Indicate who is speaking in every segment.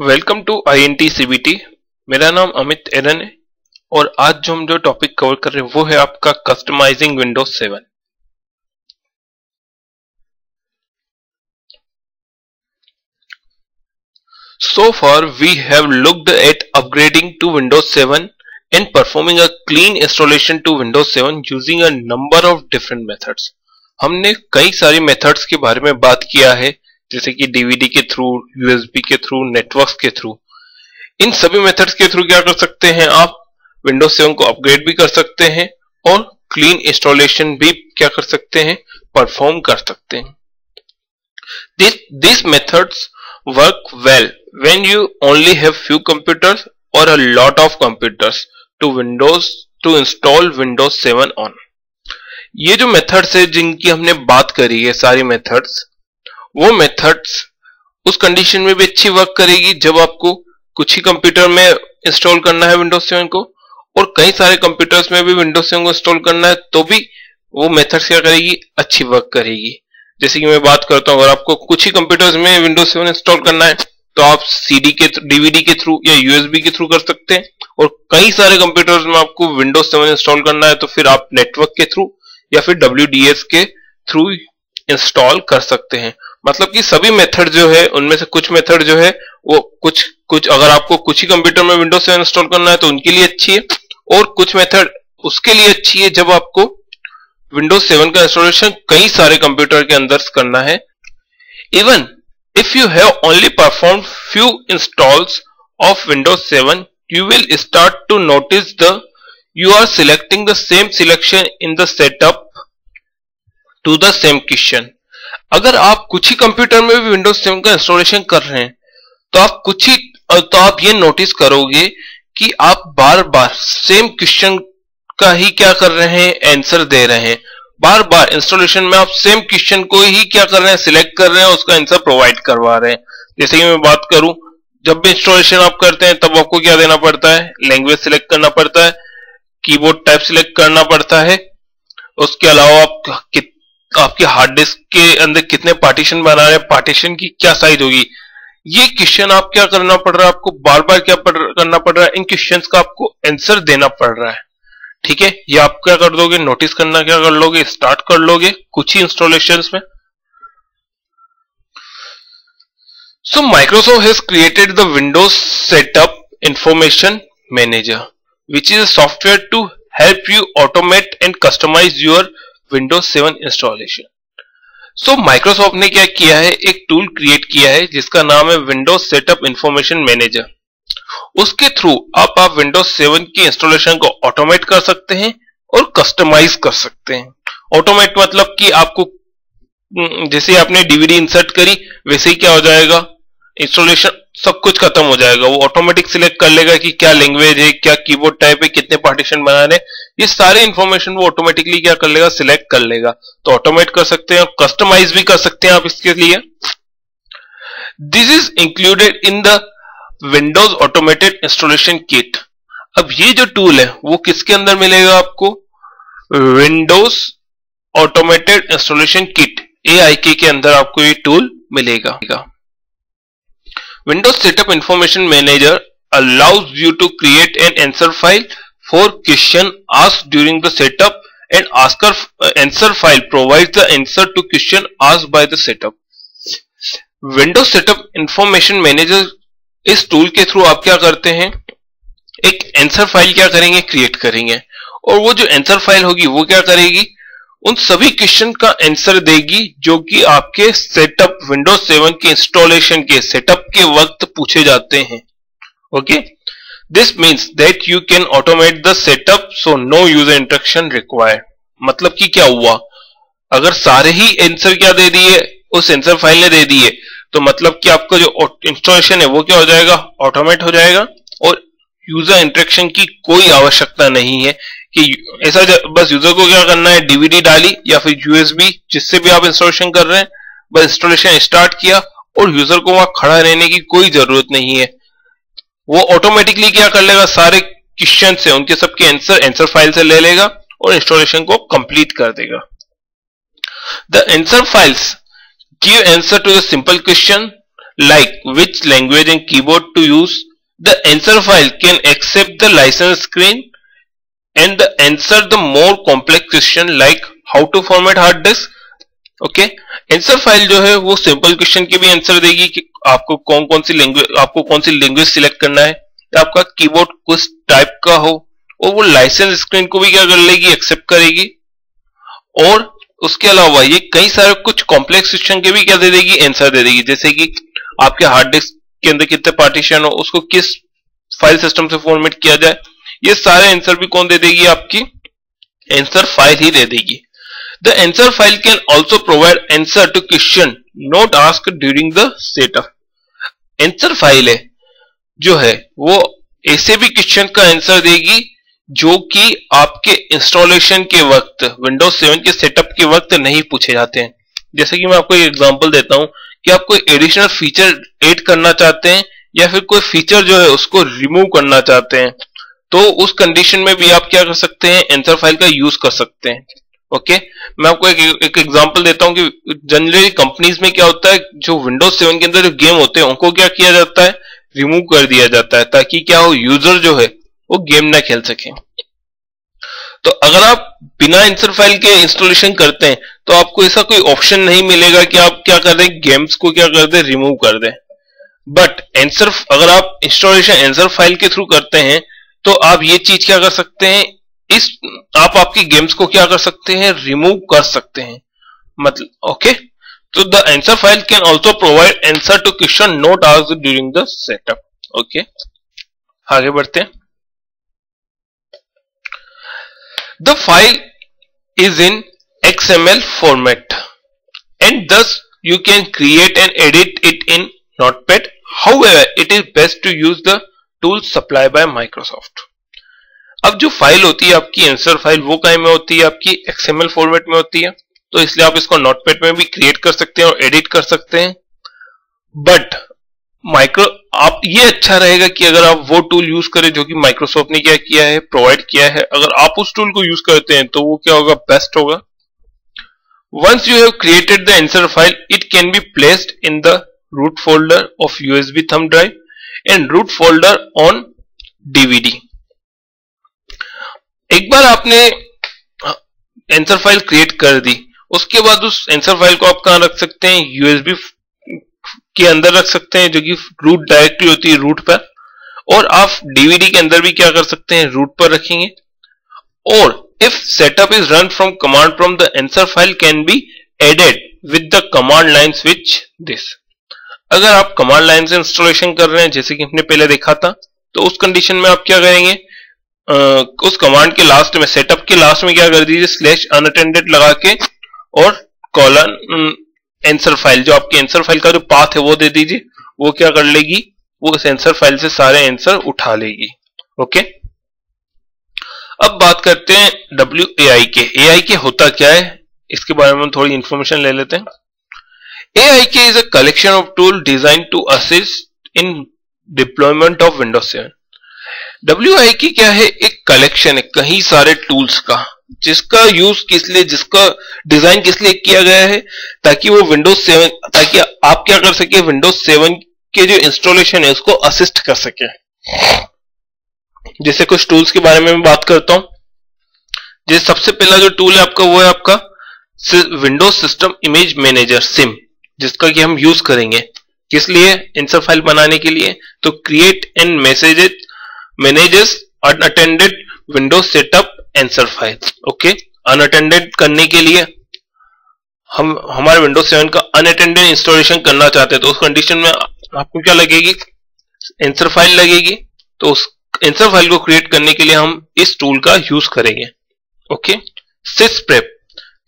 Speaker 1: Welcome to INT CBT। मेरा नाम अमित एरन है और आज हम जो टॉपिक कवर कर रहे हैं वो है आपका customising Windows 7। So far we have looked at upgrading to Windows 7 and performing a clean installation to Windows 7 using a number of different methods। हमने कई सारी मेथड्स के बारे में बात किया है, जैसे कि डीवीडी के थ्रू, यूएसबी के थ्रू, नेटवर्क्स के थ्रू। इन सभी मेथड्स के थ्रू क्या कर सकते हैं, आप विंडोज 7 को अपग्रेड भी कर सकते हैं और क्लीन इंस्टॉलेशन भी क्या कर सकते हैं, परफॉर्म कर सकते हैं। These methods work well when you only have few computers or a lot of computers to install Windows 7 on। ये जो मेथड्स है जिनकी हमने बात करी है, सारी मेथड्स, वो मेथड्स उस कंडीशन में भी अच्छी वर्क करेगी जब आपको कुछ ही कंप्यूटर में इंस्टॉल करना है विंडोज 7 को, और कई सारे कंप्यूटर्स में भी विंडोज 7 को इंस्टॉल करना है तो भी वो मेथड्स क्या करेगी, अच्छी वर्क करेगी। जैसे कि मैं बात करता हूं, अगर आपको कुछ ही कंप्यूटर्स में विंडोज 7 इंस्टॉल करना है तो आप डीवीडी के थ्रू या यूएसबी के थ्रू कर सकते हैं, और कई सारे कंप्यूटर्स में आपको विंडोज 7 इंस्टॉल करना है तो फिर आप नेटवर्क के थ्रू या फिर WDS के थ्रू इंस्टॉल कर सकते हैं। मतलब कि सभी मेथड जो है उनमें से कुछ मेथड जो है वो कुछ अगर आपको कुछ ही कंप्यूटर में विंडोज 7 इंस्टॉल करना है तो उनके लिए अच्छी है, और कुछ मेथड उसके लिए अच्छी है जब आपको विंडोज 7 का इंस्टॉलेशन कई सारे कंप्यूटर के अंदर करना है। Even if you have only perform few installs of Windows 7 you will start to notice you are selecting the same selection in the setup to the same question। अगर आप कुछ ही कंप्यूटर में भी विंडोज 7 का इंस्टॉलेशन कर रहे हैं तो आप ये नोटिस करोगे कि आप बार बार सेम क्वेश्चन का ही क्या कर रहे हैं, आंसर दे रहे हैं। बार बार इंस्टॉलेशन में आप सेम क्वेश्चन को ही क्या कर रहे हैं, सिलेक्ट कर रहे हैं, उसका आंसर प्रोवाइड करवा रहे हैं। जैसे कि मैं बात करूं, जब भी इंस्टॉलेशन आप करते हैं तब आपको क्या देना पड़ता है, लैंग्वेज सिलेक्ट करना पड़ता है, कीबोर्ड टाइप सिलेक्ट करना पड़ता है। उसके अलावा आपके हार्ड डिस्क के अंदर कितने पार्टीशन बना रहे हैं, पार्टीशन की क्या साइज होगी, ये क्वेश्चन आप क्या करना पड़ रहा है, आपको बार बार क्या करना पड़ रहा है, इन क्वेश्चंस का आपको आंसर देना पड़ रहा है। ठीक है, ये आप क्या कर दोगे, नोटिस करना क्या कर लोगे, स्टार्ट कर लोगे कुछ ही इंस्टॉलेशंस में। So Microsoft has created the Windows Setup Information Manager, which is a software to help you automate and customize your Windows 7 installation। So Microsoft ने क्या किया है, एक टूल क्रिएट किया है जिसका नाम है Windows Setup Information Manager। उसके थ्रू आप Windows 7 की इंस्टॉलेशन को ऑटोमेट कर सकते हैं और कस्टमाइज कर सकते हैं। ऑटोमेट मतलब कि आपको जैसे आपने डीवीडी इंसर्ट करी वैसे ही क्या हो जाएगा, इंस्टॉलेशन सब कुछ खत्म हो जाएगा। वो ऑटोमेटिक सिलेक्ट कर लेगा कि क्या लैंग्वेज है, क्या कीबोर्ड टाइप है, कितने पार्टीशन बनाने, ये सारे इंफॉर्मेशन वो ऑटोमेटिकली क्या कर लेगा, सिलेक्ट कर लेगा। तो ऑटोमेट कर सकते हैं, कस्टमाइज भी कर सकते हैं आप इसके लिए। This is included in the Windows automated installation kit. अब ये जो टूल है वो किसके अंदर मिलेगा आपको, Windows automated installation kit AIK के अंदर आपको ये टूल मिलेगा। Windows Setup Information Manager allows you to create an answer file for question asked during the setup, and answer file provides the answer to question asked by the setup। Windows Setup Information Manager इस tool के through आप क्या करते हैं, एक answer file क्या करेंगे, create करेंगे, और वो जो आंसर फाइल होगी वो क्या करेगी, उन सभी क्वेश्चन का आंसर देगी जो कि आपके सेटअप विंडोज 7 के इंस्टॉलेशन के सेटअप के वक्त पूछे जाते हैं। Okay, this means that you can automate the setup so no user instruction required. मतलब कि क्या हुआ, अगर सारे ही आंसर क्या दे दिए, उस आंसर फाइल ने दे दिए, तो मतलब कि आपका जो इंस्टॉलेशन है वो क्या हो जाएगा, ऑटोमेट हो जाएगा, और यूजर इंटरेक्शन की कोई आवश्यकता नहीं है कि ऐसा बस यूजर को क्या करना है, डीवीडी डाली या फिर यूएसबी जिससे भी आप इंस्टॉलेशन कर रहे हैं, बस इंस्टॉलेशन स्टार्ट किया और यूजर को वहां खड़ा रहने की कोई जरूरत नहीं है। वो ऑटोमेटिकली क्या कर लेगा, सारे क्वेश्चन से उनके सबके आंसर फाइल से ले लेगा और इंस्टॉलेशन को कंप्लीट कर देगा। The answer files give answer to the simple question like which language and keyboard to use. The answer file can accept the license screen and the answer the more complex question like how to format hard disk. Okay, answer file जो है वो simple question के भी answer देगी कि आपको कौन सी language select करना है, या आपका कीबोर्ड किस टाइप का हो, और वो लाइसेंस स्क्रीन को भी क्या कर लेगी, एक्सेप्ट करेगी। और उसके अलावा ये कई सारे कुछ कॉम्प्लेक्स क्वेश्चन के भी क्या दे देगी, आंसर दे देगी। जैसे कि आपके हार्ड डिस्क के अंदर कितने पार्टीशन हो, उसको किस फाइल सिस्टम से फॉर्मेट किया जाए, ये सारे आंसर भी कौन दे देगी, आपकी आंसर फाइल ही दे देगी। The answer file can also provide answer to question not asked during the setup. Answer file है जो है वो ऐसे भी क्वेश्चन का आंसर देगी जो कि आपके इंस्टॉलेशन के वक्त विंडोज 7 के सेटअप के वक्त नहीं पूछे जाते हैं। जैसे कि मैं आपको एक एग्जांपल देता हूं कि आप कोई एडिशनल फीचर ऐड करना चाहते हैं या फिर कोई फीचर जो है उसको रिमूव करना चाहते हैं, तो उस कंडीशन में भी आप क्या कर सकते हैं, आंसर फाइल का यूज कर सकते हैं। ओके, मैं आपको एक एग्जांपल देता हूं कि जनरली कंपनीज में क्या होता है, जो विंडोज 7 के अंदर जो गेम होते हैं उनको क्या किया जाता है, रिमूव कर दिया जाता है, ताकि क्या हो, यूजर जो है वो गेम ना खेल सके। तो अगर आप बिना आंसर फाइल के इंस्टॉलेशन करते हैं तो आपको ऐसा कोई ऑप्शन नहीं मिलेगा कि आप क्या कर दें, गेम्स को क्या कर दें, रिमूव कर दें। बट अगर आप इंस्टॉलेशन आंसर फाइल के थ्रू करते हैं तो आप ये चीज क्या कर सकते हैं, आप आपकी गेम्स को क्या कर सकते हैं, रिमूव कर सकते हैं। मतलब ओके, तो the answer file can also provide answer to question not asked during the setup. Okay, आगे बढ़ते हैं। The file is in XML format and thus you can create and edit it in Notepad. However, it is best to use the tools supplied by Microsoft. अब जो file होती है आपकी answer file, वो कहीं में होती है, आपकी XML फॉर्मेट में होती है, तो इसलिए आप इसको नोटपैड में भी क्रिएट कर सकते हैं और एडिट कर सकते हैं। बट आप ये अच्छा रहेगा कि अगर आप वो टूल यूज करें जो कि माइक्रोसॉफ्ट ने क्या किया है, प्रोवाइड किया है। अगर आप उस टूल को यूज करते हैं तो वो क्या होगा, बेस्ट होगा। Once you have created the answer file, it can be placed in the root folder of USB thumb drive and root folder on DVD। एक बार आपने आंसर फाइल क्रिएट कर दी, उसके बाद उस आंसर फाइल को आप कहां रख सकते हैं, USB के अंदर रख सकते हैं, जो कि रूट डायरेक्टली होती है रूट पर, और आप DVD के अंदर भी क्या कर सकते हैं, रूट पर रखेंगे। और if setup is run from command from the answer file can be added with the command line switch this. अगर आप कमांड लाइन से इंस्टॉलेशन कर रहे हैं जैसे कि हमने पहले देखा था, तो उस कंडीशन में आप क्या करेंगे, उस कमांड के लास्ट में, सेटअप के लास्ट में क्या कर दीजिए, /unattended लगा के और कॉलन आंसर फाइल, जो आपकी आंसर फाइल का जो पाथ है वो दे दीजिए। वो क्या कर लेगी, वो इस आंसर फाइल से सारे आंसर उठा लेगी। ओके, अब बात करते हैं WAIK। AIK होता क्या है, इसके बारे में हम थोड़ी इंफॉर्मेशन ले लेते हैं। AIK is a collection of tools designed to assist in deployment of Windows 7. WAIK क्या है, एक कलेक्शन है कई सारे टूल्स का, जिसका यूज किस लिए, जिसका डिजाइन किस लिए किया गया है, ताकि वो विंडोज 7, ताकि आप क्या कर सके, विंडोज 7 के जो इंस्टॉलेशन है उसको असिस्ट कर सके। जैसे कुछ टूल्स के बारे में मैं बात करता हूं। जैसे सबसे पहला जो टूल है आपका, वो है आपका Windows system image manager SIM, जिसका कि हम यूज करेंगे किस लिए, आंसर फाइल बनाने के लिए। तो create and manages unattended Windows setup answer file. Okay, unattended करने के लिए हम हमारे विंडोज 7 का अनअटेंडेड इंस्टॉलेशन करना चाहते हैं, तो उस कंडीशन में आपको क्या लगेगी, आंसर फाइल लगेगी। तो उस आंसर फाइल को क्रिएट करने के लिए हम इस टूल का यूज करेंगे। ओके,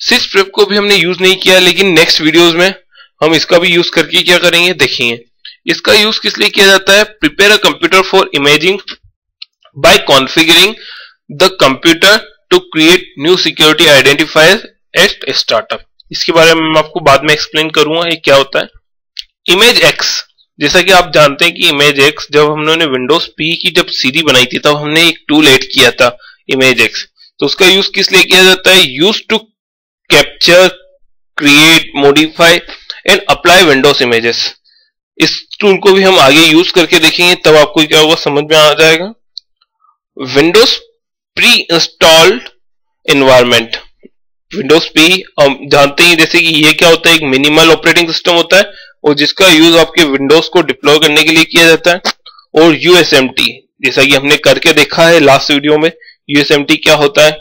Speaker 1: sysprep को भी हमने यूज नहीं किया, लेकिन नेक्स्ट वीडियोस में हम इसका भी यूज करके क्या करेंगे, देखेंगे। इसका यूज किस लिए किया जाता है, prepare a computer for imaging by configuring the computer to create new security identifier at startup. इसके बारे में मैं आपको बाद में एक्सप्लेन करूंगा ये क्या होता है। इमेज एक्स, जैसा कि आप जानते हैं कि इमेज एक्स, जब हमने विंडोज P की जब सीडी बनाई थी तब हमने एक टूल ऐड किया था इमेज एक्स। तो उसका यूज किस लिए किया जाता है, use to capture, create, modify and apply Windows images इस टूल को भी हम आगे यूज करके देखेंगे, तब आपको क्या होगा समझ में आ जाएगा। Windows pre installed environment. Windows P हम जानते हैं जैसे कि ये क्या होता है, एक मिनिमल ऑपरेटिंग सिस्टम होता है और जिसका यूज आपके विंडोज को डिप्लॉय करने के लिए किया जाता है। और यूएसएमटी जैसा कि हमने करके देखा है लास्ट वीडियो में, यूएसएमटी क्या होता है,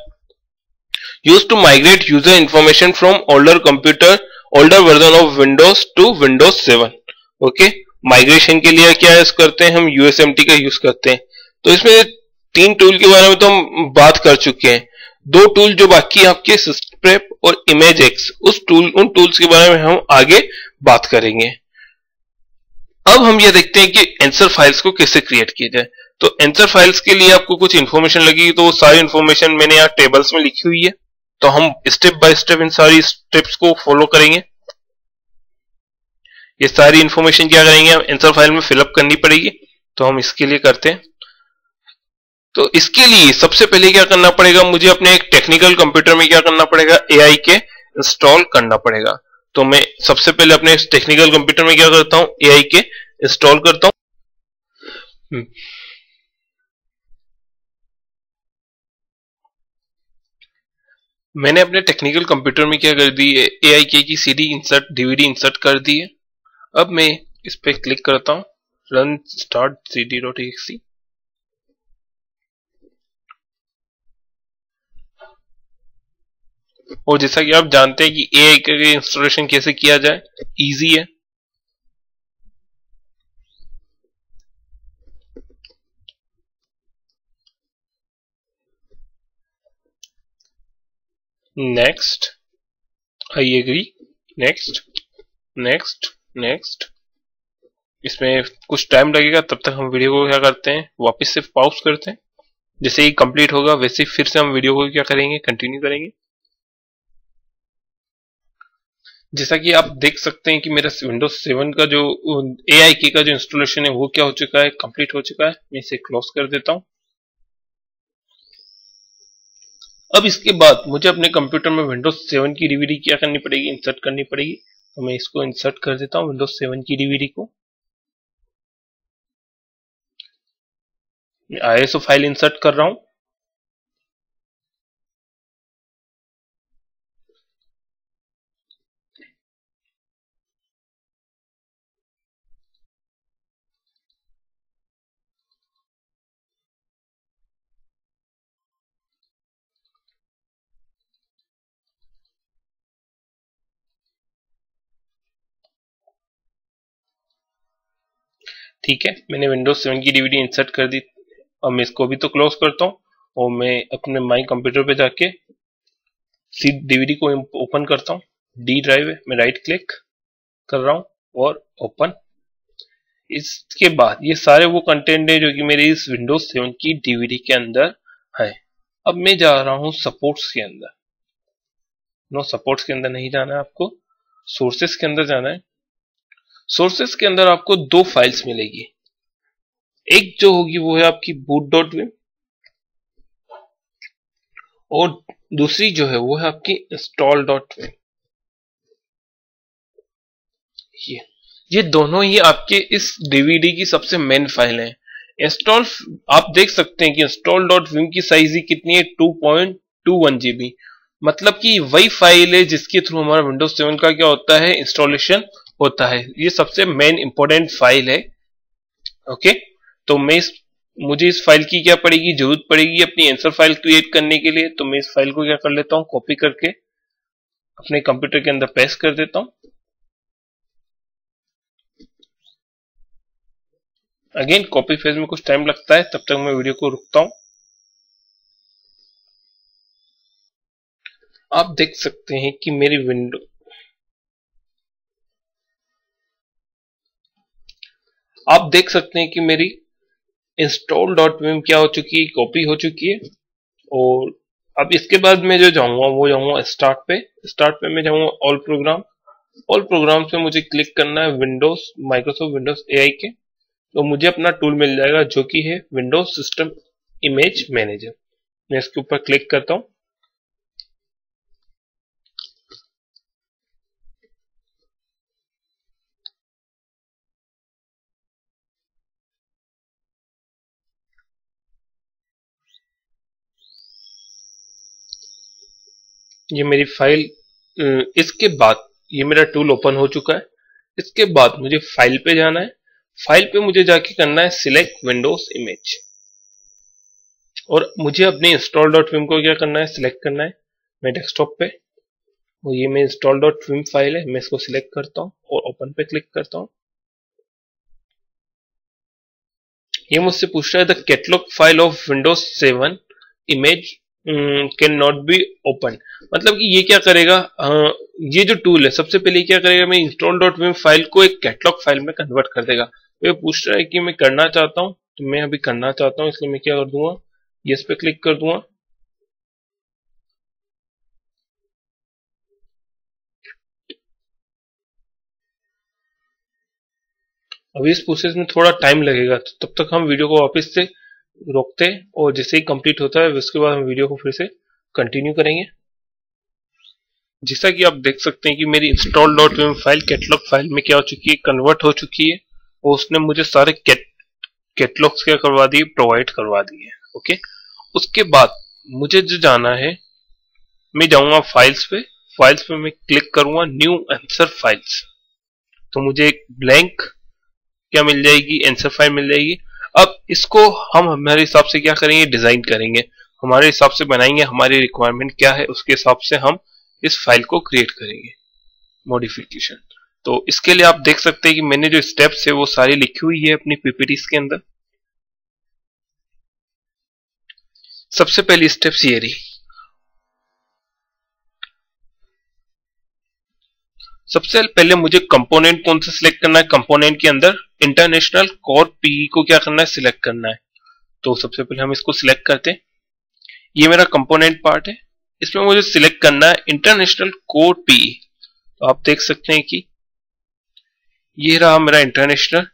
Speaker 1: use to migrate user information from older version of Windows to Windows 7। Okay, migration के लिए क्या यूज करते हैं हम, यूएसएमटी का यूज करते हैं। तो इसमें 3 टूल के बारे में तो हम बात कर चुके हैं। 2 टूल जो बाकी है आपके सिस्टप्रेप और इमेजेक्स, उन टूल्स के बारे में हम आगे बात करेंगे। अब हम ये देखते हैं कि आंसर फाइल्स को कैसे क्रिएट किया जाए। तो आंसर फाइल्स के लिए आपको कुछ इन्फॉर्मेशन लगेगी, तो वो सारी इन्फॉर्मेशन मैंने यहाँ टेबल्स में लिखी हुई है, तो हम स्टेप बाय स्टेप इन सारी स्टेप्स को फॉलो करेंगे। ये सारी इन्फॉर्मेशन क्या करेंगे, आंसर फाइल में फिलअप करनी पड़ेगी, तो हम इसके लिए करते हैं। तो इसके लिए सबसे पहले क्या करना पड़ेगा, मुझे अपने एक टेक्निकल कंप्यूटर में क्या करना पड़ेगा, AIK इंस्टॉल करना पड़ेगा। तो मैं सबसे पहले अपने टेक्निकल कंप्यूटर में क्या करता हूं, AIK इंस्टॉल करता हूं। मैंने अपने टेक्निकल कंप्यूटर में क्या कर दी है, AIK की CD इंसर्ट DVD इंसर्ट कर दी है। अब मैं इस पे क्लिक करता हूं, रन स्टार्ट cd.exe। और जैसा कि आप जानते हैं कि AIK का इंस्टॉलेशन कैसे किया जाए, इजी है। Next, I agree, next next next. इसमें कुछ टाइम लगेगा, तब तक हम वीडियो को क्या करते हैं, वापस से पॉज करते हैं। जैसे ही कंप्लीट होगा वैसे ही फिर से हम वीडियो को क्या करेंगे, कंटिन्यू करेंगे। जैसा कि आप देख सकते हैं कि मेरा विंडोज 7 का जो AIK का जो इंस्टॉलेशन है वो क्या हो चुका है, कंप्लीट हो चुका है। मैं इसे क्लोज कर देता हूं। अब इसके बाद मुझे अपने कंप्यूटर में विंडोज 7 की DVD क्या करनी पड़ेगी, इंसर्ट करनी पड़ेगी। तो मैं इसको इंसर्ट कर देता हूं, विंडोज 7 की DVD को। मैं ISO फाइल इंसर्ट कर रहा हूं। ठीक है, मैंने विंडोज 7 की DVD इंसर्ट कर दी। अब मैं इसको भी तो क्लोज करता हूं और मैं अपने माई कंप्यूटर पे जाके सी DVD को ओपन करता हूं। डी ड्राइव है, मैं राइट क्लिक कर रहा हूं और ओपन। इसके बाद ये सारे वो कंटेंट है जो कि मेरे इस विंडोज 7 की DVD के अंदर है। अब मैं जा रहा हूं सपोर्ट्स के अंदर। नो, सपोर्ट्स के अंदर नहीं जाना है आपको, सोर्सेस के अंदर जाना है। सोर्सेस के अंदर आपको 2 फाइल्स मिलेगी। एक जो होगी वो है आपकी boot.vim और दूसरी जो है वो है आपकी install.vim। ये दोनों ही आपके इस DVD की सबसे मेन फाइल है। इंस्टॉल, आप देख सकते हैं कि install.vim की साइज ही कितनी है, 2.21 GB। मतलब कि वही फाइल है जिसके थ्रू हमारा विंडोज 7 का क्या होता है, इंस्टॉलेशन होता है। ये सबसे मेन इंपॉर्टेंट फाइल है। ओके, तो मुझे इस फाइल की क्या पड़ेगी, जरूरत पड़ेगी अपनी आंसर फाइल क्रिएट करने के लिए। तो मैं इस फाइल को क्या कर लेता हूं, कॉपी करके अपने कंप्यूटर के अंदर पेस्ट कर देता हूं। अगेन कॉपी फेज में कुछ टाइम लगता है, तब तक मैं वीडियो को रुकता हूं। आप देख सकते हैं कि मेरी विंडो, आप देख सकते हैं कि मेरी install.vim क्या हो चुकी है, कॉपी हो चुकी है। और अब इसके बाद मैं जो जाऊंगा वो जाऊंगा स्टार्ट पे। स्टार्ट पे मैं जाऊंगा ऑल प्रोग्राम। ऑल प्रोग्राम से मुझे क्लिक करना है विंडोज, माइक्रोसॉफ्ट विंडोज AIK। तो मुझे अपना टूल मिल जाएगा जो कि है विंडोज सिस्टम इमेज मैनेजर। मैं इसके ऊपर क्लिक करता हूं। ये मेरी फाइल। इसके बाद ये मेरा टूल ओपन हो चुका है। इसके बाद मुझे फाइल पे जाना है। फाइल पे मुझे जाके करना है सिलेक्ट विंडोज इमेज, और मुझे अपने इंस्टॉल डॉट विम को क्या करना है, सिलेक्ट करना है। मैं डेस्कटॉप पे, वो ये मेरी इंस्टॉल डॉट विम फाइल है, मैं इसको सिलेक्ट करता हूँ और ओपन पे क्लिक करता हूँ। ये मुझसे पूछ रहा है the catalogue file of Windows 7 image can not be open. मतलब कि ये क्या करेगा, ये जो टूल है सबसे पहले क्या करेगा, मैं इंस्टॉल डॉट विम फाइल को एक कैटलॉग फाइल में कन्वर्ट कर देगा। तो ये पूछ रहा है कि मैं करना चाहता हूँ, तो मैं अभी करना चाहता हूँ, इसलिए मैं क्या कर दूंगा, यस पे क्लिक कर दूंगा। अभी इस प्रोसेस में थोड़ा टाइम लगेगा, तो तब तक हम वीडियो को वापस से रोकते हैं, और जैसे ही कंप्लीट होता है उसके बाद हम वीडियो को फिर से कंटिन्यू करेंगे। जैसा कि आप देख सकते हैं कि मेरी install dot Vim file catalogue file में क्या हो चुकी है, कन्वर्ट हो चुकी है, और उसने मुझे सारे कैटलॉग्स क्या करवा दिए, प्रोवाइड करवा दिए। ओके, उसके बाद मुझे जो जाना है, मैं जाऊंगा फाइल्स पे। फाइल्स पे मैं क्लिक करूंगा न्यू आंसर फाइल्स, तो मुझे एक ब्लैंक क्या मिल जाएगी, आंसर फाइल मिल जाएगी। अब इसको हम हमारे हिसाब से क्या करेंगे, डिजाइन करेंगे, हमारे हिसाब से बनाएंगे, हमारी रिक्वायरमेंट क्या है उसके हिसाब से हम इस फाइल को क्रिएट करेंगे, मॉडिफिकेशन। तो इसके लिए आप देख सकते हैं कि मैंने जो स्टेप्स है वो सारी लिखी हुई है अपनी पीपीटीज के अंदर। सबसे पहली स्टेप्स ये रही। सबसे पहले मुझे कंपोनेंट कौन सा सिलेक्ट करना है, कंपोनेंट के अंदर इंटरनेशनल कोर पीई को क्या करना है, सिलेक्ट करना है। तो सबसे पहले हम इसको सिलेक्ट करते हैं। ये मेरा कंपोनेंट पार्ट है, इसमें मुझे सिलेक्ट करना है इंटरनेशनल कोर पीई। तो आप देख सकते हैं कि ये रहा मेरा international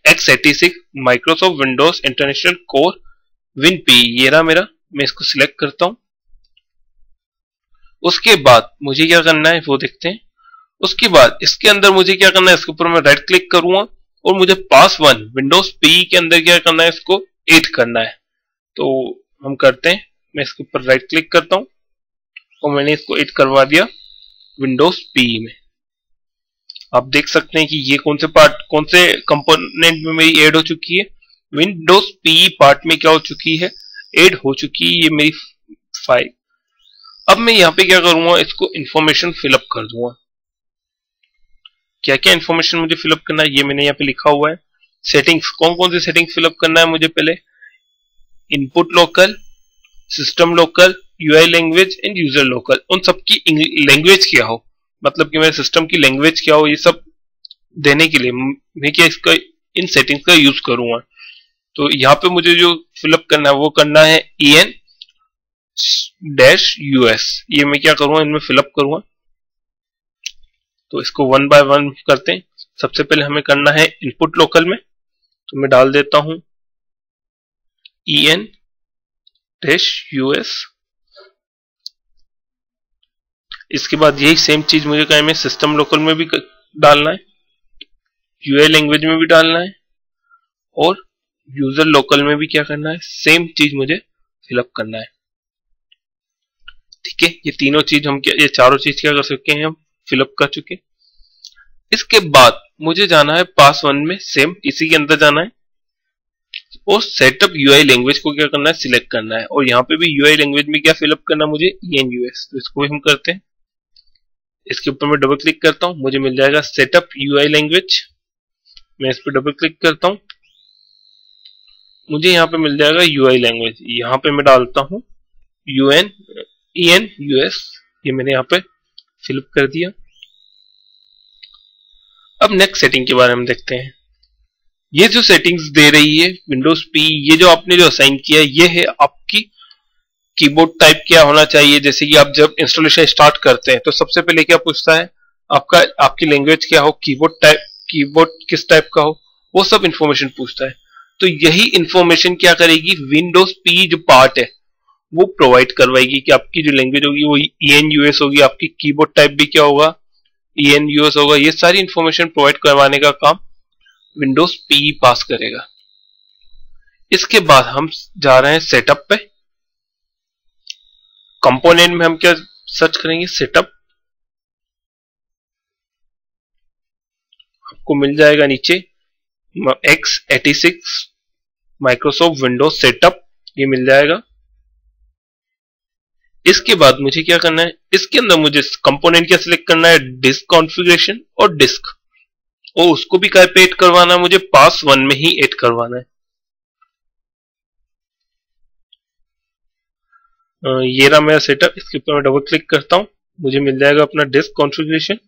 Speaker 1: x86 Microsoft Windows international core win PE, ये रहा मेरा। मैं इसको सिलेक्ट करता हूं। उसके बाद मुझे क्या करना है वो देखते हैं। उसके बाद इसके अंदर मुझे क्या करना है, इसके ऊपर मैं राइट क्लिक करूंगा और मुझे पास वन विंडोज पीई के अंदर क्या करना है, इसको एड करना है। तो हम करते हैं, मैं इसके ऊपर राइट क्लिक करता हूं और मैंने इसको एड करवा दिया विंडोज पीई में। आप देख सकते हैं कि ये कौन से पार्ट, कौन से कंपोनेंट में मेरी ऐड हो चुकी है, विंडोज पीई पार्ट में क्या हो चुकी है, ऐड हो चुकी है ये मेरी फाइल। अब मैं यहाँ पे क्या करूंगा, इसको इंफॉर्मेशन फिलअप कर दूंगा। क्या क्या इंफॉर्मेशन मुझे फिलअप करना है ये मैंने यहाँ पे लिखा हुआ है। सेटिंग्स, कौन कौन सी सेटिंग्स फिलअप करना है मुझे, पहले input local, system local, UI language and user local, उन सबकी लैंग्वेज क्या हो, मतलब कि मेरे सिस्टम की लैंग्वेज क्या हो, ये सब देने के लिए मैं क्या इसका इन सेटिंग्स का यूज करूंगा। तो यहाँ पे मुझे जो फिलअप करना है वो करना है en -us, ये मैं क्या करूंगा, इनमें फिलअप करूंगा। तो इसको वन बाय वन करते हैं। सबसे पहले हमें करना है इनपुट लोकल में, तो मैं डाल देता हूं en-us। इसके बाद यही सेम चीज मुझे कहीं में सिस्टम लोकल में भी डालना है, यूआई लैंग्वेज में भी डालना है, और यूजर लोकल में भी क्या करना है, सेम चीज मुझे फिलअप करना है। ठीक है, ये तीनों चीज हम क्या, ये चारों चीज क्या कर सकते हैं, हम फिलअप कर चुके। इसके बाद मुझे जाना है पास वन में, सेम इसी के अंदर जाना है, और सेटअप यूआई लैंग्वेज को क्या करना है, सिलेक्ट करना है, और यहाँ पे भी यूआई लैंग्वेज में क्या फिलअप करना है मुझे, en-us। तो इसको भी हम करते हैं। इसके ऊपर मैं डबल क्लिक करता हूं, मुझे मिल जाएगा सेटअप यूआई लैंग्वेज। मैं इस पर डबल क्लिक करता हूं, मुझे यहाँ पे मिल जाएगा यूआई लैंग्वेज। यहाँ पे मैं डालता हूं en-us, ये मैंने यहाँ पे फिलअप कर दिया। अब नेक्स्ट सेटिंग के बारे में देखते हैं। ये जो सेटिंग्स दे रही है विंडोज पी, ये जो आपने जो असाइन किया है, ये है आपकी कीबोर्ड टाइप क्या होना चाहिए। जैसे कि आप जब इंस्टॉलेशन स्टार्ट करते हैं तो सबसे पहले क्या पूछता है, आपकी लैंग्वेज क्या हो, कीबोर्ड किस टाइप का हो, वो सब इंफॉर्मेशन पूछता है। तो यही इंफॉर्मेशन क्या करेगी, विंडोज पी जो पार्ट है वो प्रोवाइड करवाएगी कि आपकी जो लैंग्वेज होगी वो en-us होगी, आपकी कीबोर्ड टाइप भी क्या होगा, en-us होगा। ये सारी इंफॉर्मेशन प्रोवाइड करवाने का काम विंडोज पी पास करेगा। इसके बाद हम जा रहे हैं सेटअप पे। कंपोनेंट में हम क्या सर्च करेंगे सेटअप, आपको मिल जाएगा नीचे x86 माइक्रोसॉफ्ट विंडोज सेटअप, ये मिल जाएगा। इसके बाद मुझे क्या करना है, इसके अंदर मुझे कंपोनेंट क्या सिलेक्ट करना है, डिस्क कॉन्फ़िगरेशन और डिस्क, और उसको भी कहाँ पे ऐड करवाना है, मुझे पास 1 में ही ऐड करवाना है। ये रहा मेरा सेटअप, इसके ऊपर मैं डबल क्लिक करता हूं, मुझे मिल जाएगा अपना डिस्क कॉन्फ़िगरेशन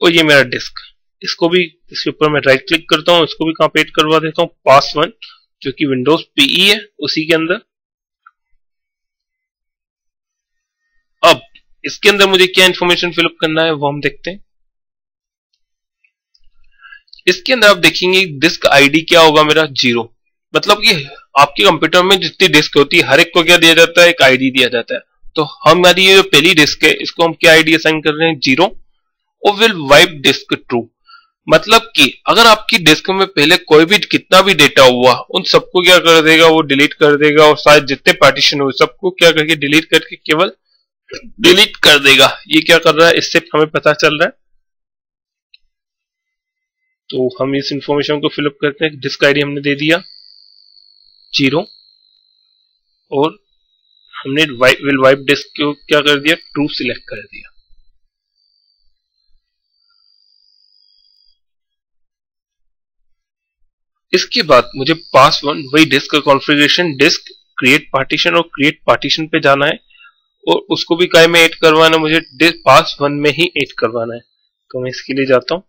Speaker 1: और ये मेरा डिस्क। इसको भी इसके ऊपर मैं राइट क्लिक करता हूं, इसको भी कहां पे ऐड करवा देता हूं, पास 1 जो कि विंडोज पीई है उसी के अंदर। अब इसके अंदर मुझे क्या इंफॉर्मेशन फिलअप करना है वो हम देखते हैं। इसके अंदर आप देखेंगे डिस्क आईडी क्या होगा मेरा 0, मतलब कि आपके कंप्यूटर में जितनी डिस्क होती है हर एक को क्या दिया जाता है, एक आईडी दिया जाता है। तो हमारी ये जो पहली डिस्क है इसको हम क्या आईडी असाइन कर रहे हैं, 0, और विल वाइप डिस्क ट्रू, मतलब कि अगर आपकी डिस्क में पहले कोई भी कितना भी डेटा हुआ उन सबको क्या कर देगा, वो डिलीट कर देगा, और शायद जितने पार्टीशन हुए सबको क्या करके डिलीट करके केवल डिलीट कर देगा। ये क्या कर रहा है, इससे हमें पता चल रहा है। तो हम इस इंफॉर्मेशन को फिलअप करते हैं। डिस्क आईडी हमने दे दिया 0 और हमने विल वाइप डिस्क को क्या कर दिया, ट्रू सिलेक्ट कर दिया। इसके बाद मुझे पास 1 वही डिस्क का कॉन्फ़िगरेशन, डिस्क क्रिएट पार्टीशन और क्रिएट पार्टीशन पे जाना है, और उसको भी काय में ऐड करवाना, मुझे पास 1 में ही ऐड करवाना है। तो मैं इसके लिए जाता हूं,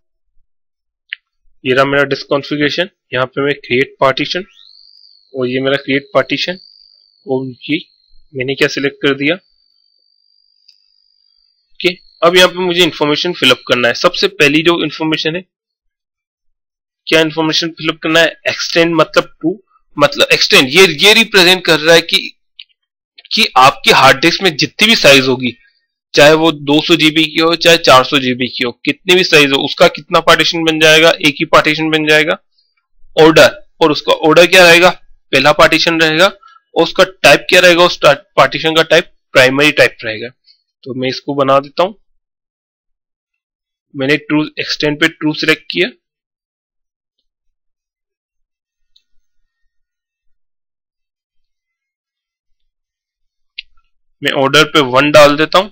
Speaker 1: ये रहा मेरा डिस्क कॉन्फ़िगरेशन, यहाँ पे मैं क्रिएट पार्टीशन और ये मेरा क्रिएट पार्टीशन, और ये मैंने क्या सिलेक्ट कर दिया। ओके, अब यहाँ पे मुझे इंफॉर्मेशन फिलअप करना है। सबसे पहली जो इंफॉर्मेशन है, क्या इंफॉर्मेशन फिलअप करना है, एक्सटेंड मतलब टू, मतलब एक्सटेंड ये रिप्रेजेंट कर रहा है कि आपकी हार्ड डिस्क में जितनी भी साइज होगी, चाहे वो 200 जीबी की हो चाहे 400 जीबी की हो, कितनी भी साइज हो, उसका कितना पार्टीशन बन जाएगा, एक ही पार्टीशन बन जाएगा, ऑर्डर, और उसका ऑर्डर क्या रहेगा, पहला पार्टीशन रहेगा, और उसका टाइप क्या रहेगा, उस पार्टीशन का टाइप प्राइमरी टाइप रहेगा। तो मैं इसको बना देता हूं, मैंने ट्रू एक्सटेंड पे ट्रू सिलेक्ट किया, मैं ऑर्डर पे 1 डाल देता हूं,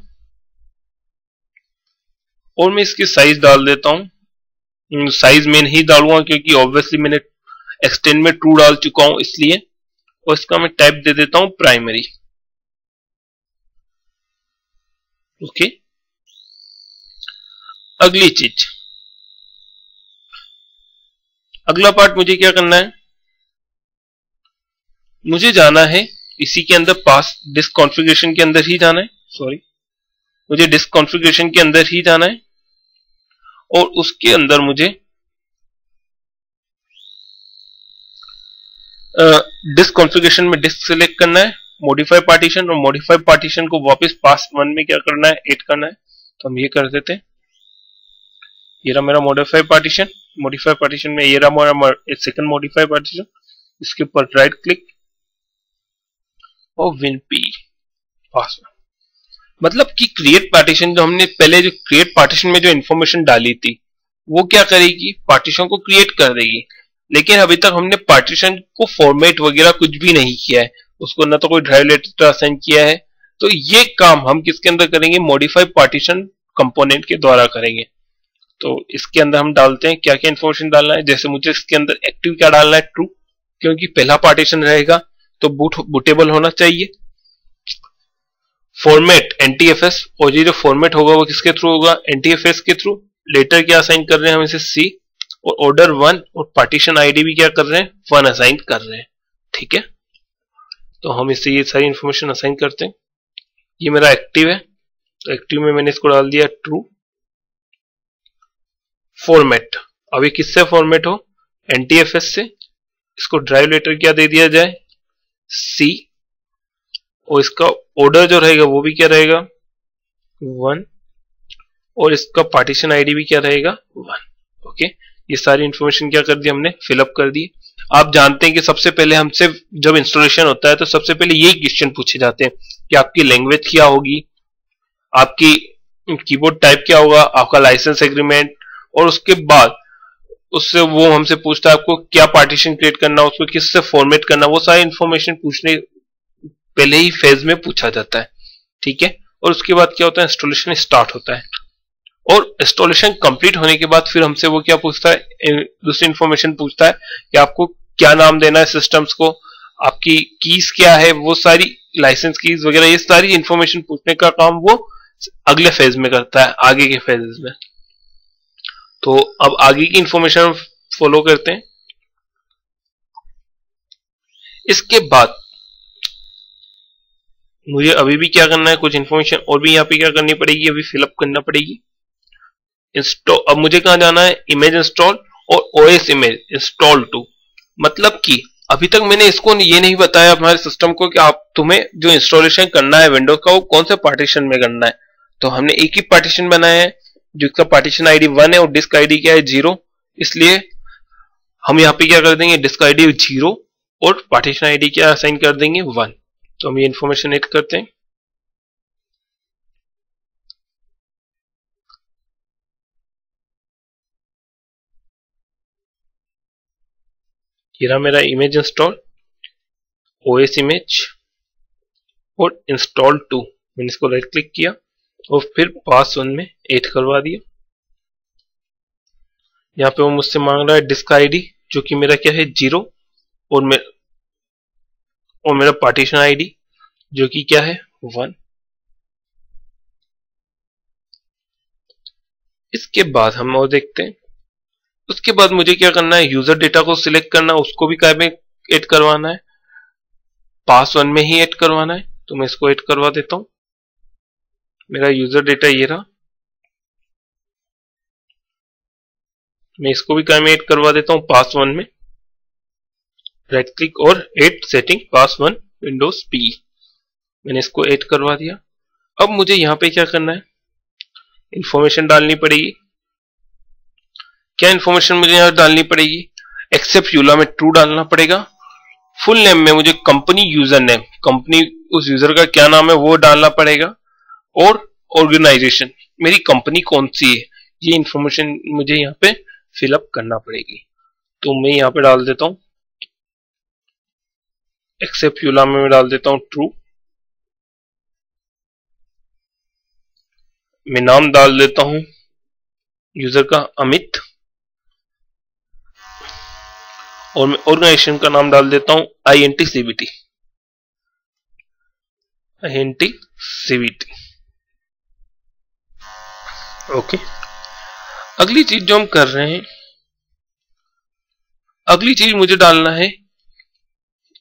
Speaker 1: और मैं इसकी साइज डाल देता हूं। साइज में नहीं डालूंगा क्योंकि ऑब्वियसली मैंने एक्सटेंड में ट्रू डाल चुका हूं इसलिए, और इसका मैं टाइप दे देता हूं प्राइमरी। ओके, अगली चीज, अगला पार्ट मुझे क्या करना है, मुझे जाना है इसी के अंदर, पास डिस्क कॉन्फ़िगरेशन के अंदर ही जाना है, सॉरी मुझे डिस्क कॉन्फ़िगरेशन के अंदर ही जाना है, और उसके अंदर मुझे डिस्क कॉन्फ़िगरेशन में डिस्क सिलेक्ट करना है, मॉडिफाई पार्टीशन, और मॉडिफाई पार्टीशन को वापस पास 1 में क्या करना है, ऐड करना है। तो हम ये कर देते हैं, ये रहा मेरा मॉडिफाई पार्टीशन, मॉडिफाई पार्टीशन में ये रहा मेरा सेकंड मॉडिफाई पार्टीशन, इसके ऊपर राइट क्लिक और विन पी पास 1, मतलब कि क्रिएट पार्टीशन, जो हमने पहले जो क्रिएट पार्टीशन में जो इंफॉर्मेशन डाली थी वो क्या करेगी, पार्टीशन को क्रिएट कर देगी, लेकिन अभी तक हमने पार्टीशन को फॉर्मेट वगैरह कुछ भी नहीं किया है, उसको ना तो कोई ड्राइव लेटर असाइन किया है। तो ये काम हम किसके अंदर करेंगे, मॉडिफाई पार्टीशन कंपोनेंट के द्वारा करेंगे। तो इसके अंदर हम डालते हैं क्या क्या इंफॉर्मेशन डालना है, जैसे मुझे इसके अंदर एक्टिव क्या डालना है, ट्रू, क्योंकि पहला पार्टीशन रहेगा तो बूटेबल होना चाहिए। फॉर्मेट एनटीएफएस, और ये जो फॉर्मेट होगा वो किसके थ्रू होगा, एनटीएफएस के थ्रू। लेटर क्या असाइन कर रहे हैं हम इसे सी, और ऑर्डर 1 और पार्टीशन आईडी भी क्या कर रहे हैं, 1 असाइन कर रहे हैं। ठीक है, तो हम इससे ये सारी इंफॉर्मेशन असाइन करते हैं। ये मेरा एक्टिव है, तो एक्टिव में मैंने इसको डाल दिया ट्रू। फॉर्मेट, अभी किससे फॉर्मेट हो, एनटीएफएस से, इसको ड्राइव लेटर क्या दे दिया जाए, सी, और इसका ऑर्डर जो रहेगा वो भी क्या रहेगा, 1, और इसका पार्टीशन आईडी भी क्या रहेगा, 1। ओके, ये सारी इंफॉर्मेशन क्या कर दी हमने, फिलअप कर दी। आप जानते हैं कि सबसे पहले हमसे जब इंस्टॉलेशन होता है तो सबसे पहले यही क्वेश्चन पूछे जाते हैं कि आपकी लैंग्वेज क्या होगी, आपकी कीबोर्ड टाइप क्या होगा, आपका लाइसेंस एग्रीमेंट, और उसके बाद उससे वो हमसे पूछता है आपको क्या पार्टीशन क्रिएट करना, उसको किससे फॉर्मेट करना, वो सारी इंफॉर्मेशन पूछने पहले ही फेज में पूछा जाता है, ठीक है। और उसके बाद क्या होता है, इंस्टॉलेशन स्टार्ट होता है, और इंस्टॉलेशन कंप्लीट होने के बाद फिर हमसे वो क्या पूछता है, दूसरी इंफॉर्मेशन पूछता है कि आपको क्या नाम देना है सिस्टम्स को, आपकी कीज क्या है, वो सारी लाइसेंस कीज वगैरह, ये सारी इंफॉर्मेशन पूछने का काम वो अगले फेज में करता है, आगे के फेजेस में। तो अब आगे की इंफॉर्मेशन फॉलो करते हैं। इसके बाद मुझे अभी भी क्या करना है, कुछ इंफॉर्मेशन और भी यहाँ पे क्या करनी पड़ेगी, अभी फिलअप करना पड़ेगी। इंस्टॉल, अब मुझे कहां जाना है, इमेज इंस्टॉल और ओएस इमेज इंस्टॉल टू। मतलब कि अभी तक मैंने इसको ये नहीं बताया हमारे सिस्टम को कि आप तुम्हें जो इंस्टॉलेशन करना है विंडोज का वो कौन से पार्टीशन में करना है। तो हमने एक ही पार्टीशन बनाया है जिसका पार्टीशन आईडी 1 है और डिस्क आईडी क्या है 0, इसलिए हम यहाँ पे क्या कर देंगे, डिस्क आईडी 0 और पार्टीशन आईडी क्या असाइन कर देंगे 1। तो हम ये इंफॉर्मेशन ऐड करते हैं। ये रहा मेरा इमेज इंस्टॉल, ओएस इमेज और इंस्टॉल टू। मैंने इसको राइट क्लिक किया और फिर पास1 में ऐड करवा दिया। यहाँ पे वो मुझसे मांग रहा है डिस्क आईडी जो कि मेरा क्या है 0 और मेरा पार्टीशन आईडी जो कि क्या है 1। इसके बाद हम और देखते हैं। उसके बाद मुझे क्या करना है, यूजर डेटा को सिलेक्ट करना, उसको भी क्या में ऐड करवाना है, पास1 में ही ऐड करवाना है। तो मैं इसको ऐड करवा देता हूं। मेरा यूजर डेटा ये रहा, मैं इसको भी क्या में ऐड करवा देता हूं, पास1 में। राइट क्लिक और ऐड सेटिंग पास1 विंडोज पी, मैंने इसको ऐड करवा दिया। अब मुझे यहां पे क्या करना है, इंफॉर्मेशन डालनी पड़ेगी। क्या इंफॉर्मेशन मुझे यहां डालनी पड़ेगी, एक्सेप्ट यूला में ट्रू डालना पड़ेगा। फुल नेम में मुझे कंपनी यूजर नेम, कंपनी उस यूजर का क्या नाम है वो डालना पड़ेगा, और ऑर्गेनाइजेशन मेरी कंपनी कौन सी है ये इंफॉर्मेशन मुझे यहाँ पे फिलअप करना पड़ेगी। तो मैं यहाँ पे डाल देता हूं एक्सेप्ट यूला में मैं डाल देता हूं ट्रू। मैं नाम डाल देता हूं यूजर का अमित, और मैं ऑर्गेनाइजेशन का नाम डाल देता हूं INTCBT। ओके। अगली चीज जो हम कर रहे हैं, अगली चीज मुझे डालना है,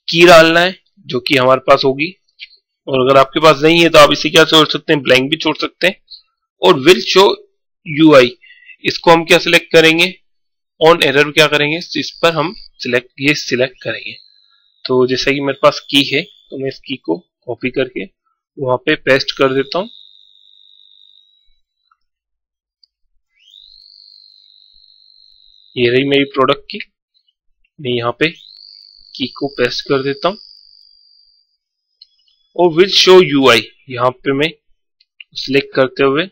Speaker 1: की डालना है जो कि हमारे पास होगी, और अगर आपके पास नहीं है तो आप इसे क्या छोड़ सकते हैं, ब्लैंक भी छोड़ सकते हैं। और विल शो UI, इसको हम क्या सिलेक्ट करेंगे, ऑन एरर क्या करेंगे, इस पर हम सिलेक्ट करेंगे। तो जैसे कि मेरे पास की है तो मैं इस की को कॉपी करके वहां पे पेस्ट कर देता हूं। ये रही मेरी प्रोडक्ट की, मैं यहाँ पे की को पेस्ट कर देता हूं, और विल शो UI यहाँ पे मैं सिलेक्ट करते हुए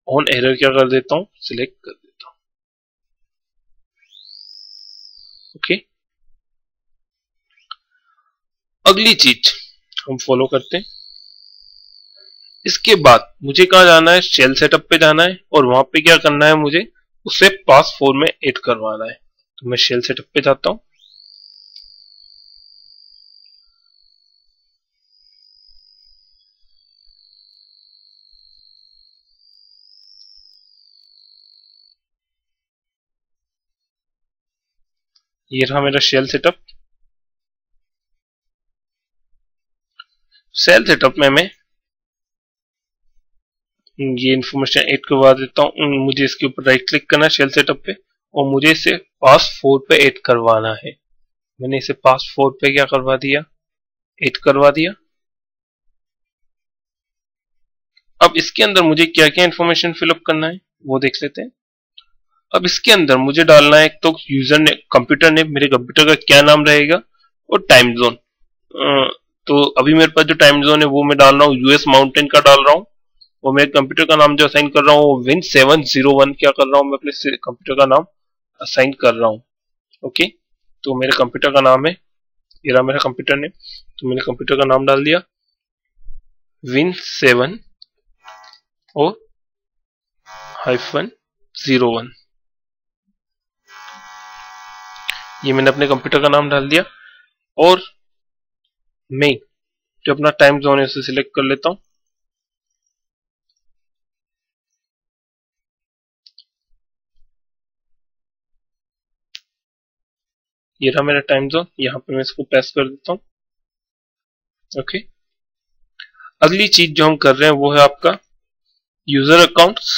Speaker 1: ऑन एरर क्या कर देता हूं, सिलेक्ट कर देता हूं। ओके। अगली चीज हम फॉलो करते हैं। इसके बाद मुझे कहां जाना है, शेल सेटअप पे जाना है, और वहां पे क्या करना है, मुझे उसे पास4 में ऐड करवाना है। तो मैं शेल सेटअप पे जाता हूं। ये रहा मेरा शेल सेटअप। शेल सेटअप में मैं ये इंफॉर्मेशन ऐड करवा देता हूं। मुझे इसके ऊपर राइट क्लिक करना है शेल सेटअप पे, और मुझे इसे पास4 पे ऐड करवाना है। मैंने इसे पास4 पे क्या करवा दिया, ऐड करवा दिया। अब इसके अंदर मुझे क्या क्या इंफॉर्मेशन फिलअप करना है वो देख लेते हैं। अब इसके अंदर मुझे डालना है तो यूजर ने कंप्यूटर ने, मेरे कंप्यूटर का क्या नाम रहेगा, और टाइम जोन। तो अभी मेरे पास जो टाइम जोन है वो मैं डाल रहा हूँ US माउंटेन का डाल रहा हूँ, और मेरे कंप्यूटर का नाम जो असाइन कर रहा हूँ Win701 क्या कर रहा हूँ, मैं अपने कंप्यूटर का नाम असाइन कर रहा हूँ। ओके, तो मेरे कंप्यूटर का नाम है, ये रहा मेरा कंप्यूटर नेम, तो मैंने कंप्यूटर का नाम डाल दिया Win7 और -01। ये मैंने अपने कंप्यूटर का नाम डाल दिया और मैं जो अपना टाइम जोन है उसे सिलेक्ट कर लेता हूं। ये रहा मेरा टाइम जोन, यहां पे मैं इसको प्रेस कर देता हूं। ओके, अगली चीज जो हम कर रहे हैं वो है आपका यूजर अकाउंट्स।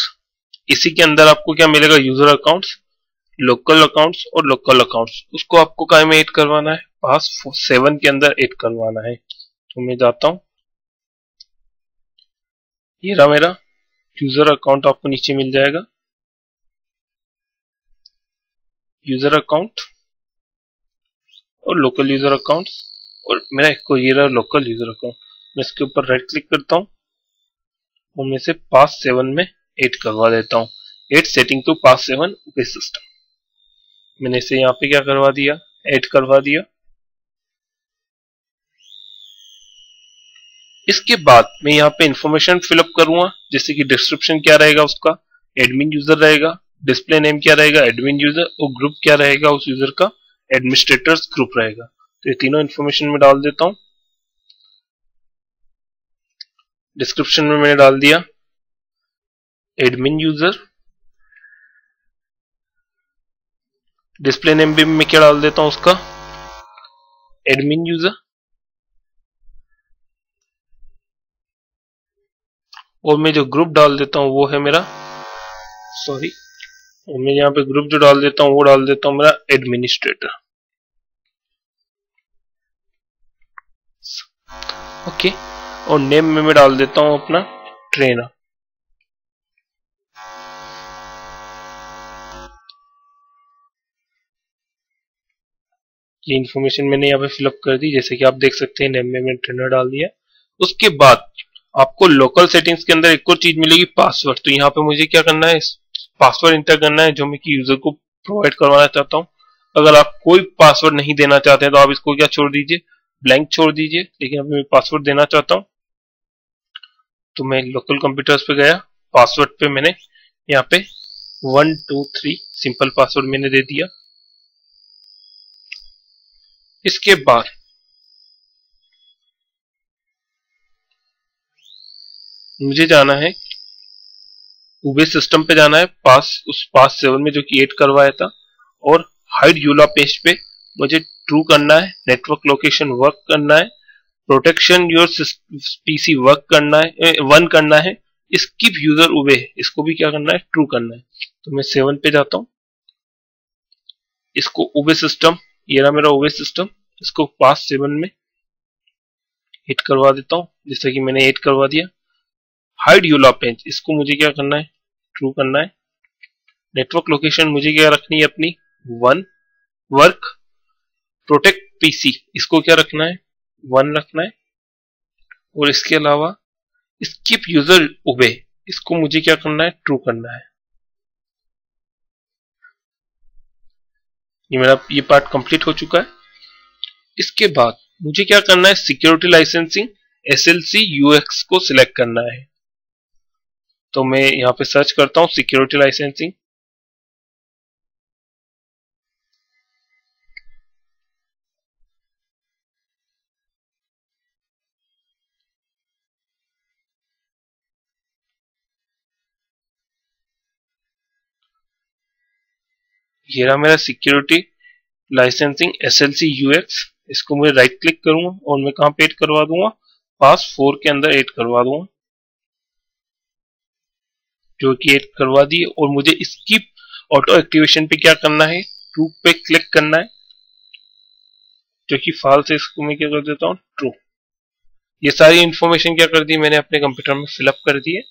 Speaker 1: इसी के अंदर आपको क्या मिलेगा, यूजर अकाउंट्स, लोकल अकाउंट्स और लोकल अकाउंट्स। उसको आपको काय में ऐड करवाना है, पास 7 के अंदर ऐड करवाना है। तो मैं जाता हूं, ये रहा मेरा यूजर अकाउंट, आपको नीचे मिल जाएगा यूजर अकाउंट और लोकल यूजर अकाउंट, और मेरा एक को ये रहा लोकल यूजर अकाउंट। मैं इसके ऊपर राइट क्लिक करता हूं और मैं इसे पास 7 में ऐड करवा देता हूं। Add setting to pass 7 base system, मैंने इसे यहाँ पे क्या करवा दिया, ऐड करवा दिया। इसके बाद मैं यहाँ पे इंफॉर्मेशन फिलअप करूंगा, जैसे कि डिस्क्रिप्शन क्या रहेगा उसका, एडमिन यूजर रहेगा, डिस्प्ले नेम क्या रहेगा, एडमिन यूजर, और ग्रुप क्या रहेगा उस यूजर का, एडमिनिस्ट्रेटर्स ग्रुप रहेगा। तो ये तीनों इंफॉर्मेशन में डाल देता हूं। डिस्क्रिप्शन में मैंने डाल दिया एडमिन यूजर, डिस्प्ले नेम भी मैं क्या डाल देता हूं उसका, एडमिन यूजर, और मैं जो ग्रुप डाल देता हूं वो है मेरा, सॉरी, और मैं यहाँ पे ग्रुप जो डाल देता हूं वो डाल देता हूं मेरा एडमिनिस्ट्रेटर। ओके, और नेम में मैं डाल देता हूं अपना ट्रेनर। ये इन्फॉर्मेशन मैंने यहाँ पे फिलअप कर दी, जैसे कि आप देख सकते हैं नेम में मैंने ट्रेनर डाल दिया। उसके बाद आपको लोकल सेटिंग्स के अंदर एक और चीज मिलेगी, पासवर्ड। तो यहाँ पे मुझे क्या करना है, पासवर्ड इंटर करना है जो मैं कि यूजर को प्रोवाइड करवाना चाहता हूँ। अगर आप कोई पासवर्ड नहीं देना चाहते हैं तो आप इसको क्या छोड़ दीजिए, ब्लैंक छोड़ दीजिए, लेकिन अभी मैं पासवर्ड देना चाहता हूँ। तो मैं लोकल कंप्यूटर्स पे गया, पासवर्ड पे मैंने यहाँ पे 123 सिंपल पासवर्ड मैंने दे दिया। इसके बाद मुझे जाना है उबे सिस्टम पे जाना है, उस पास 7 में जो कि 8 करवाया था, और हाइड यूला पेज पे मुझे ट्रू करना है, नेटवर्क लोकेशन वर्क करना है, प्रोटेक्शन योर पीसी वर्क करना है, 1 करना है, स्किप यूजर उबे इसको भी क्या करना है, ट्रू करना है। तो मैं 7 पे जाता हूं, इसको उबे सिस्टम, ये रहा मेरा उबे सिस्टम, इसको पास 7 में हिट करवा देता हूं, जैसे कि मैंने 8 करवा दिया। हाइड यूला पेज इसको मुझे क्या करना है, ट्रू करना है। नेटवर्क लोकेशन मुझे क्या रखनी है अपनी, 1 वर्क, प्रोटेक्ट पीसी इसको क्या रखना है, 1 रखना है, और इसके अलावा स्किप यूजर उबे इसको मुझे क्या करना है, ट्रू करना है। ये मेरा ये पार्ट कंप्लीट हो चुका है। इसके बाद मुझे क्या करना है, सिक्योरिटी लाइसेंसिंग SLC UX को सिलेक्ट करना है। तो मैं यहां पे सर्च करता हूं सिक्योरिटी लाइसेंसिंग, ये रहा मेरा सिक्योरिटी लाइसेंसिंग SLC UX। इसको मैं राइट क्लिक करूंगा और मैं कहां पे ऐड करवा दूंगा, पास 4 के अंदर ऐड करवा दूंगा, जो कि ऐड करवा दी। और मुझे स्किप ऑटो एक्टिवेशन पे क्या करना है, ट्रू पे क्लिक करना है, जो कि फॉल्स है, इसको मैं क्या कर देता हूं, ट्रू। ये सारी इंफॉर्मेशन क्या कर दी मैंने अपने कंप्यूटर में फिलअप कर दी है।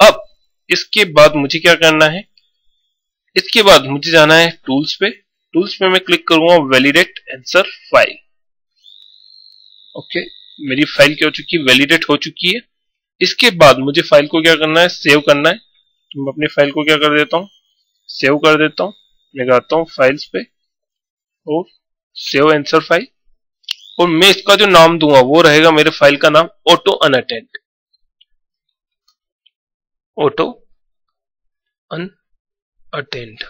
Speaker 1: अब इसके बाद मुझे क्या करना है, इसके बाद मुझे जाना है टूल्स पे, टूल्स पे मैं क्लिक करूंगा वैलिडेट आंसर फाइल। ओके, मेरी फाइल क्या हो चुकी है, वैलिडेट हो चुकी है। इसके बाद मुझे फाइल को क्या करना है, सेव करना है। तो मैं अपनी फाइल को क्या कर देता हूँ, सेव कर देता हूँ। मैं जाता हूँ फाइल्स पे और सेव आंसर फाइल, और मैं इसका जो नाम दूंगा वो रहेगा मेरे फाइल का नाम ऑटो अनअटेंड, ऑटो अनअटेंड।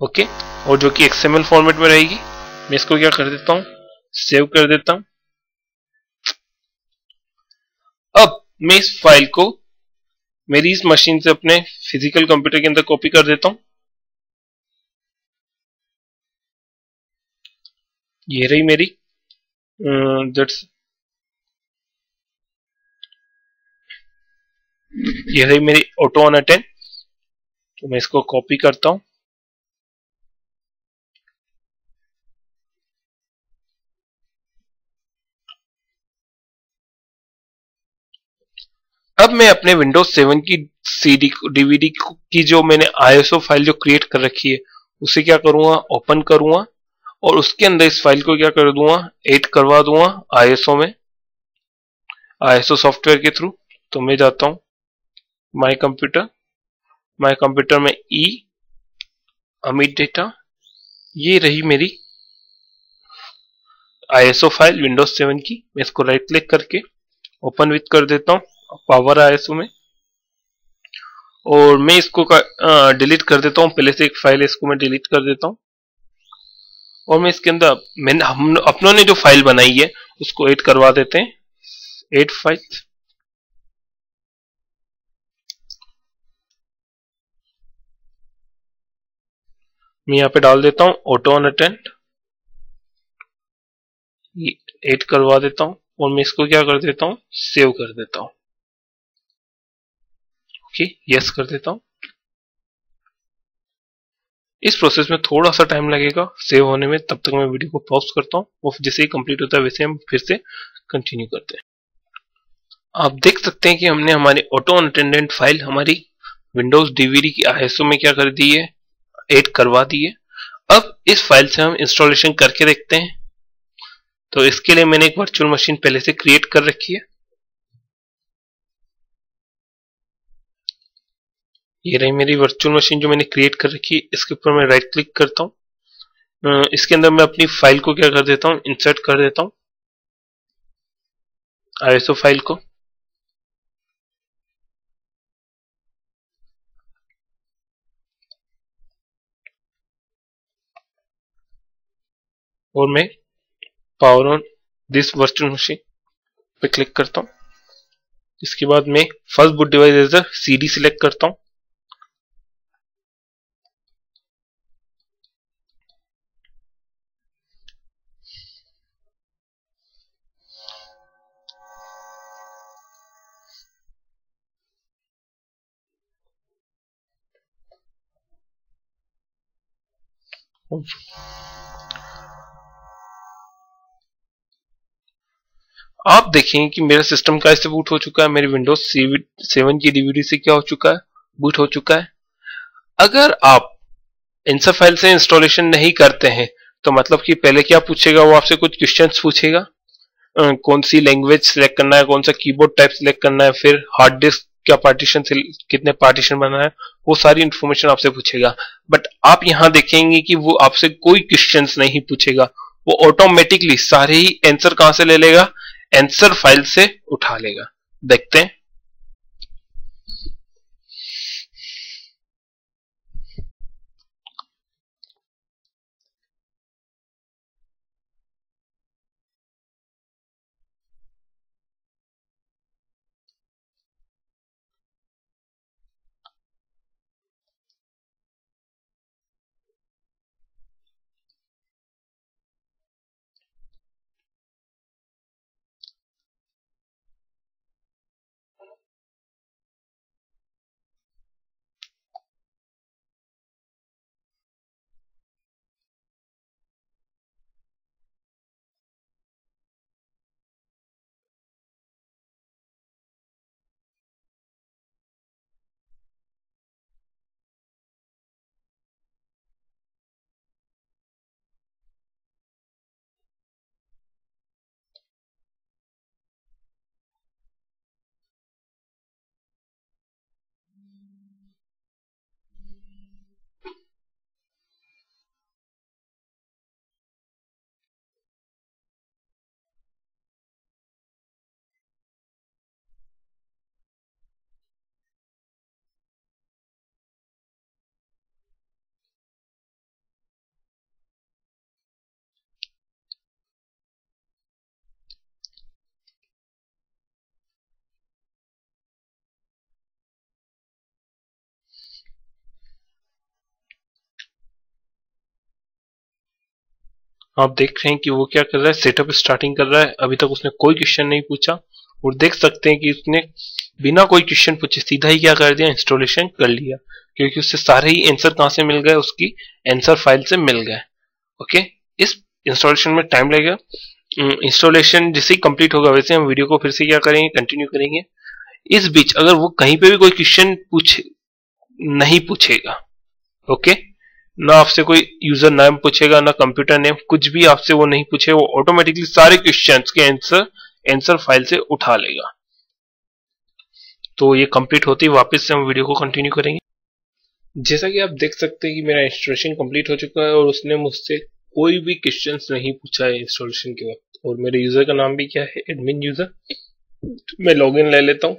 Speaker 1: ओके, और जो कि एक्सएमएल फॉर्मेट में रहेगी। मैं इसको क्या कर देता हूँ, सेव कर देता हूँ। अब मैं इस फाइल को मेरी इस मशीन से अपने फिजिकल कंप्यूटर के अंदर कॉपी कर देता हूं। ये रही मेरी दैट्स ये रही मेरी ऑटो ऑन अटेंड। तो मैं इसको कॉपी करता हूं। अब मैं अपने विंडोज 7 की सीडी डीवीडी की जो मैंने आईएसओ फाइल जो क्रिएट कर रखी है उसे क्या करूंगा, ओपन करूंगा, और उसके अंदर इस फाइल को क्या कर दूंगा, एड करवा दूंगा आईएसओ में, आईएसओ सॉफ्टवेयर के थ्रू। तो मैं जाता हूं माय कंप्यूटर में ई अमित डेटा, ये रही मेरी आईएसओ फाइल विंडोज 7 की। मैं इसको राइट क्लिक करके ओपन विथ कर देता हूं पावर आईएसओ में, और मैं इसको डिलीट कर देता हूं। पहले से एक फाइल है, इसको मैं डिलीट कर देता हूं, और मैं इसके अंदर मैंने हम अपनों ने जो फाइल बनाई है उसको ऐड करवा देते हैं, ऐड फाइल। मैं यहाँ पे डाल देता हूँ ऑटो ऑन अटेंड, ऐड करवा देता हूँ, और मैं इसको क्या कर देता हूँ, सेव कर देता हूँ। ओके, यस कर देता हूँ। इस प्रोसेस में थोड़ा सा टाइम लगेगा सेव होने में, तब तक मैं वीडियो को पॉज करता हूँ, और जैसे ही कंप्लीट होता है वैसे हम फिर से कंटिन्यू करते हैं। आप देख सकते हैं कि हमने हमारी ऑटो अटेंडेंट फाइल हमारी विंडोज डीवीडी की आईएसओ में क्या कर दी है, ऐड करवा दी है। अब इस फाइल से हम इंस्टॉलेशन करके देखते हैं। तो इसके लिए मैंने एक वर्चुअल मशीन पहले से क्रिएट कर रखी है। ये रही मेरी वर्चुअल मशीन जो मैंने क्रिएट कर रखी है। इसके ऊपर मैं राइट क्लिक करता हूँ। इसके अंदर मैं अपनी फाइल को क्या कर देता हूँ, इंसर्ट कर देता हूँ, आईएसओ फाइल को। और मैं power on this virtual machine पे क्लिक करता हूँ। इसके बाद मैं first boot device as a CD select करता हूँ। आप देखेंगे कि मेरा सिस्टम कैसे बूट हो चुका है, मेरी विंडोज 7 की डीवीडी से क्या हो चुका है, बूट हो चुका है। अगर आप इंसर फाइल से इंस्टॉलेशन नहीं करते हैं तो मतलब कि पहले क्या पूछेगा, वो आपसे कुछ क्वेश्चंस पूछेगा। कौन सी लैंग्वेज सिलेक्ट करना है, कौन सा कीबोर्ड टाइप सिलेक्ट करना है, फिर हार्ड डिस्क क्या पार्टीशन से कितने पार्टीशन बनाना है, वो सारी इंफॉर्मेशन आपसे पूछेगा। बट आप यहां देखेंगे कि वो आपसे कोई क्वेश्चंस नहीं पूछेगा, वो ऑटोमेटिकली सारे ही आंसर कहां से ले लेगा, आंसर फाइल से उठा लेगा। देखते हैं। आप देख रहे हैं कि वो क्या कर रहा है, सेटअप स्टार्टिंग कर रहा है। अभी तक उसने कोई क्वेश्चन नहीं पूछा और देख सकते हैं कि उसने बिना कोई क्वेश्चन पूछे सीधा ही क्या कर दिया, इंस्टॉलेशन कर लिया, क्योंकि उससे सारे ही आंसर कहां से मिल गए, उसकी आंसर फाइल से मिल गए। ओके, इस इंस्टॉलेशन में टाइम लगेगा। इंस्टॉलेशन जैसे ही कंप्लीट होगा वैसे हम वीडियो को फिर से क्या करेंगे, कंटिन्यू करेंगे। इस बीच अगर वो कहीं पे भी कोई क्वेश्चन नहीं पूछेगा, ओके, ना आपसे कोई यूजर नेम पूछेगा, ना कंप्यूटर नेम, कुछ भी आपसे वो नहीं पूछे, वो ऑटोमेटिकली सारे क्वेश्चंस के आंसर फाइल से उठा लेगा। तो ये कंप्लीट होते ही वापस से हम वीडियो को कंटिन्यू करेंगे। जैसा कि आप देख सकते हैं कि मेरा इंस्टॉलेशन कंप्लीट हो चुका है और उसने मुझसे कोई भी क्वेश्चंस नहीं पूछा है इंस्टॉलेशन के वक्त। और मेरे यूजर का नाम भी क्या है, एडमिन यूजर। मैं लॉगिन ले लेता हूं।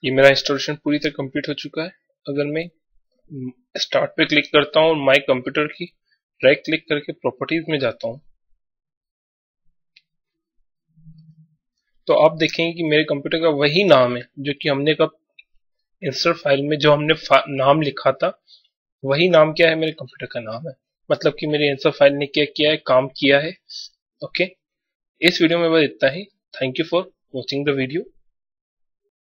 Speaker 1: ये मेरा इंस्टॉलेशन पूरी तरह कंप्लीट हो चुका है। अगर मैं स्टार्ट पे क्लिक करता हूँ और माई कंप्यूटर की राइट क्लिक करके प्रॉपर्टीज में जाता हूँ, तो आप देखेंगे कि मेरे कंप्यूटर का वही नाम है जो कि हमने कब इंस्टॉल फाइल में जो हमने नाम लिखा था, वही नाम क्या है, मेरे कंप्यूटर का नाम है। मतलब कि मेरी आंसर फाइल ने क्या किया है, काम किया है। ओके, इस वीडियो में बस इतना ही। Thank you for watching the video.